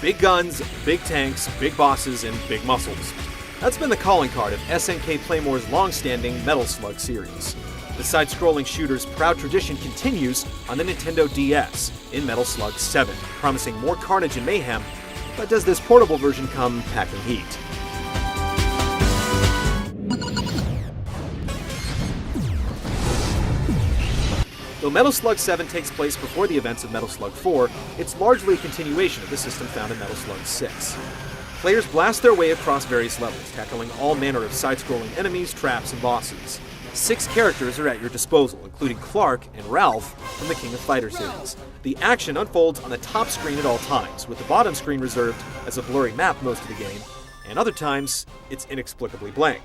Big guns, big tanks, big bosses, and big muscles. That's been the calling card of SNK Playmore's long-standing Metal Slug series. The side-scrolling shooter's proud tradition continues on the Nintendo DS in Metal Slug 7, promising more carnage and mayhem, but does this portable version come packing heat? Though Metal Slug 7 takes place before the events of Metal Slug 4, it's largely a continuation of the system found in Metal Slug 6. Players blast their way across various levels, tackling all manner of side-scrolling enemies, traps, and bosses. 6 characters are at your disposal, including Clark and Ralph from the King of Fighters series. The action unfolds on the top screen at all times, with the bottom screen reserved as a blurry map most of the game, and other times, it's inexplicably blank.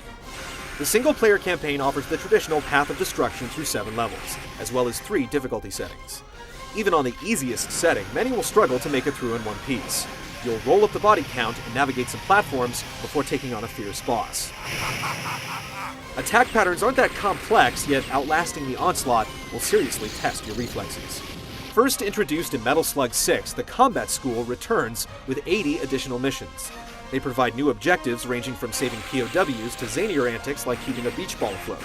The single-player campaign offers the traditional path of destruction through 7 levels, as well as 3 difficulty settings. Even on the easiest setting, many will struggle to make it through in one piece. You'll roll up the body count and navigate some platforms before taking on a fierce boss. Attack patterns aren't that complex, yet outlasting the onslaught will seriously test your reflexes. First introduced in Metal Slug 6, the Combat School returns with 80 additional missions. They provide new objectives ranging from saving POWs to zanier antics like keeping a beach ball afloat.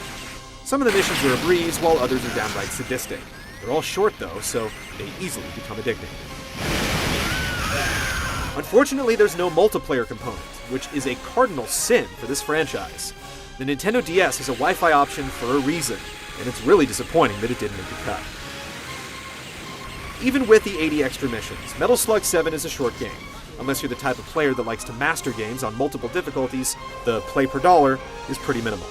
Some of the missions are a breeze, while others are downright sadistic. They're all short though, so they easily become addicting. Unfortunately, there's no multiplayer component, which is a cardinal sin for this franchise. The Nintendo DS has a Wi-Fi option for a reason, and it's really disappointing that it didn't make the cut. Even with the 80 extra missions, Metal Slug 7 is a short game. Unless you're the type of player that likes to master games on multiple difficulties, the play per dollar is pretty minimal.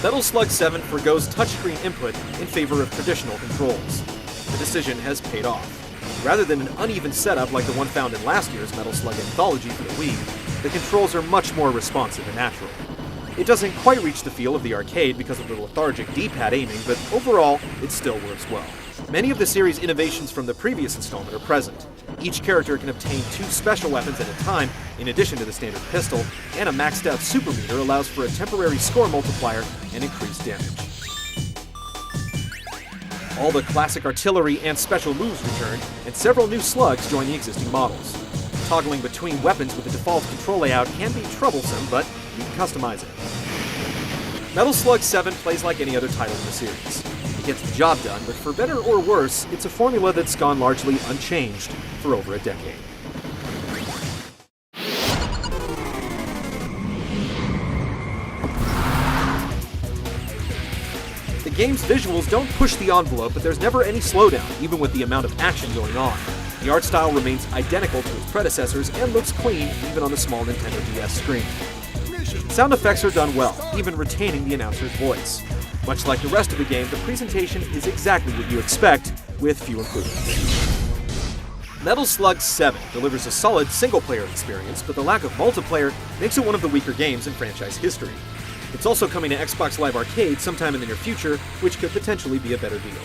Metal Slug 7 forgoes touchscreen input in favor of traditional controls. The decision has paid off. Rather than an uneven setup like the one found in last year's Metal Slug Anthology for the Wii, the controls are much more responsive and natural. It doesn't quite reach the feel of the arcade because of the lethargic D-pad aiming, but overall, it still works well. Many of the series' innovations from the previous installment are present. Each character can obtain 2 special weapons at a time, in addition to the standard pistol, and a maxed out super meter allows for a temporary score multiplier and increased damage. All the classic artillery and special moves return, and several new slugs join the existing models. Toggling between weapons with the default control layout can be troublesome, but you can customize it. Metal Slug 7 plays like any other title in the series. It gets the job done, but for better or worse, it's a formula that's gone largely unchanged for over a decade. The game's visuals don't push the envelope, but there's never any slowdown, even with the amount of action going on. The art style remains identical to its predecessors and looks clean even on the small Nintendo DS screen. Sound effects are done well, even retaining the announcer's voice. Much like the rest of the game, the presentation is exactly what you expect, with few improvements. Metal Slug 7 delivers a solid single-player experience, but the lack of multiplayer makes it one of the weaker games in franchise history. It's also coming to Xbox Live Arcade sometime in the near future, which could potentially be a better deal.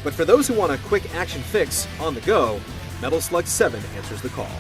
But for those who want a quick action fix on the go, Metal Slug 7 answers the call.